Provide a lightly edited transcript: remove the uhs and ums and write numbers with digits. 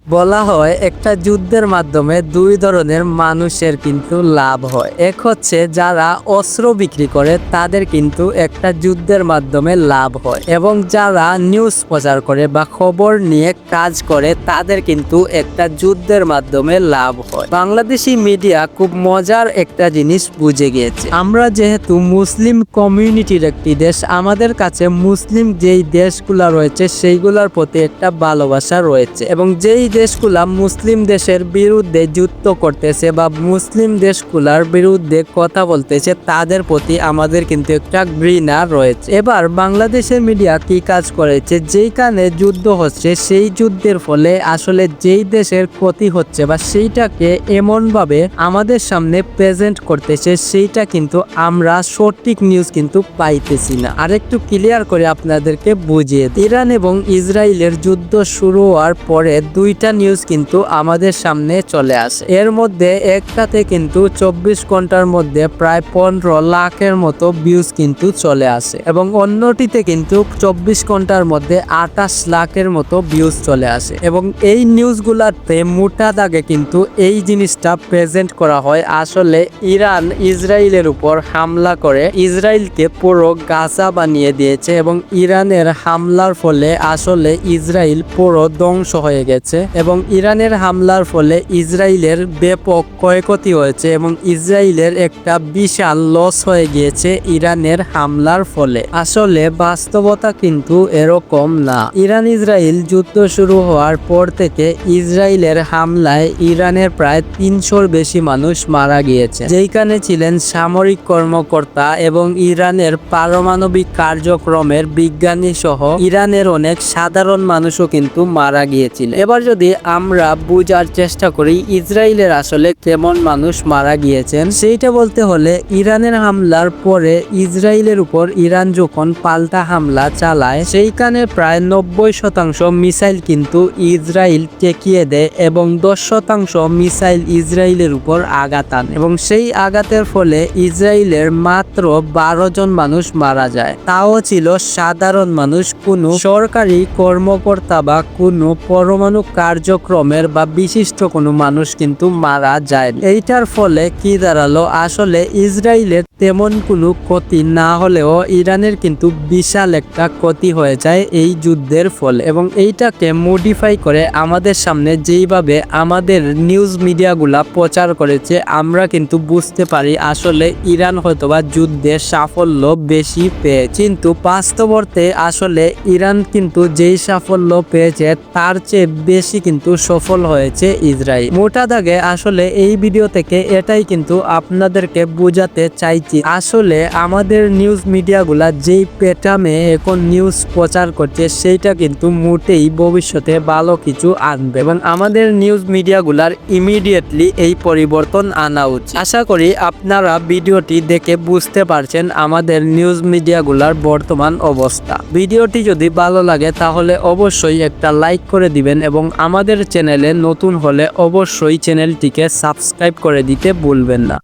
বলা হয় একটা যুদ্ধের মাধ্যমে দুই ধরনের মানুষের কিন্তু লাভ হয়। এক হচ্ছে যারা অস্ত্র বিক্রি করে তাদের কিন্তু একটা যুদ্ধের মাধ্যমে লাভ হয়, এবং যারা নিউজ প্রচার করে বা খবর নিয়ে কাজ করে তাদের কিন্তু একটা যুদ্ধের মাধ্যমে লাভ হয়। বাংলাদেশি মিডিয়া খুব মজার একটা জিনিস বুঝে গিয়েছে। আমরা যেহেতু মুসলিম কমিউনিটির একটি দেশ, আমাদের কাছে মুসলিম যেই দেশগুলা রয়েছে সেইগুলোর প্রতি একটা ভালোবাসা রয়েছে, এবং যেই দেশগুলা মুসলিম দেশের বিরুদ্ধে যুদ্ধ করতেছে বা মুসলিম দেশগুলার বিরুদ্ধে কথা বলতেছে তাদের প্রতি আমাদের কিন্তু একটা ঘৃণা রয়েছে। এবার বাংলাদেশের মিডিয়া কি কাজ করেছে, যেইখানে যুদ্ধ হচ্ছে সেই যুদ্ধের ফলে আসলে যেই দেশের ক্ষতি হচ্ছে বা সেইটাকে এমনভাবে আমাদের সামনে প্রেজেন্ট করতেছে সেইটা কিন্তু আমরা সঠিক নিউজ কিন্তু পাইতেছি না। আরেকটু ক্লিয়ার করে আপনাদেরকে বুঝিয়ে দিই। ইরান এবং ইসরায়েলের যুদ্ধ শুরু হওয়ার পরে দুইটা নিউজ কিন্তু আমাদের সামনে চলে আসে। এর মধ্যে একটাতে কিন্তু 24 ঘন্টার মধ্যে প্রায় 15 লাখের মতো ভিউজ কিন্তু চলে আসে, এবং অন্যটিতে কিন্তু 24 ঘন্টার মধ্যে 28 লাখের মতো ভিউজ চলে আসে। এবং এই নিউজগুলাতে মোটা দাগে কিন্তু এই জিনিসটা প্রেজেন্ট করা হয় আসলে ইরান ইসরায়েলের উপর হামলা করে ইসরায়েলকে পুরো গাজা বানিয়ে দিয়েছে, এবং ইরানের হামলার ফলে আসলে ইসরায়েল পুরো ধ্বংস হয়ে গেছে, এবং ইরানের হামলার ফলে ইসরায়েলের ব্যাপক ক্ষয়ক্ষতি হয়েছে, এবং ইসরায়েলের একটা বিশাল লস হয়ে গিয়েছে ইরানের হামলার ফলে। আসলে বাস্তবতা কিন্তু এরকম না। ইরান ইসরায়েল যুদ্ধ শুরু হওয়ার পর থেকে ইসরায়েলের হামলায় ইরানের প্রায় 300-র বেশি মানুষ মারা গিয়েছে, যেখানে ছিলেন সামরিক কর্মকর্তা এবং ইরানের পারমাণবিক কার্যক্রমের বিজ্ঞানী সহ ইরানের অনেক সাধারণ মানুষও কিন্তু মারা গিয়েছিল। এবার যদি আমরা বোঝার চেষ্টা করি ইসরায়েলের আসলে কেমন মানুষ মারা গিয়েছেন, সেইটা বলতে হলে ইরানের হামলার পরে ইসরায়েলের উপর ইরান যখন পাল্টা হামলা চালায় সেইখানে প্রায় 90% মিসাইল কিন্তু ইসরায়েল ঠেকিয়ে দেয়, এবং 10% মিসাইল ইসরায়েলের উপর আঘাত আনে, এবং সেই আঘাতের ফলে ইসরায়েলের মাত্র 12 জন মানুষ মারা যায়। তাও ছিল সাধারণ মানুষ, কোনো সরকারি কর্মকর্তা বা কোনো পরমাণু কার্যক্রমের বা বিশিষ্ট কোনো মানুষ কিন্তু মারা যায়। এইটার ফলে কি দাঁড়ালো, আসলে ইসরায়েলের তেমন কোনো ক্ষতি না হলেও ইরানের কিন্তু বিশাল একটা ক্ষতি হয়ে যায় এই যুদ্ধের ফলে, এবং এইটাকে মডিফাই করে আমাদের সামনে যেইভাবে আমাদের নিউজ মিডিয়াগুলা প্রচার করেছে আমরা কিন্তু বুঝতে পারি আসলে ইরান হয়তোবা যুদ্ধে সাফল্য বেশি পেয়েছে, কিন্তু বাস্তবতে আসলে ইরান কিন্তু যেই সাফল্য পেয়েছে তার চেয়ে বেশি কিন্তু সফল হয়েছে ইসরায়েল। মোটা দাগে আসলে এই ভিডিও থেকে এটাই কিন্তু আপনাদেরকে বোঝাতে চাইছি, আসলে আমাদের নিউজ মিডিয়াগুলা যেই প্যাটার্নে এখন নিউজ প্রচার করছে সেইটা কিন্তু মোটেই ভবিষ্যতে ভালো কিছু আনবে, এবং আমাদের নিউজ মিডিয়াগুলার ইমিডিয়েটলি এই পরিবর্তন আনা উচিত। আশা করি আপনারা ভিডিওটি দেখে বুঝতে পারছেন আমাদের নিউজ মিডিয়াগুলার বর্তমান অবস্থা। ভিডিওটি যদি ভালো লাগে তাহলে অবশ্যই একটা লাইক করে দিবেন, এবং আমাদের চ্যানেলে নতুন হলে অবশ্যই চ্যানেলটিকে সাবস্ক্রাইব করে দিতে ভুলবেন না।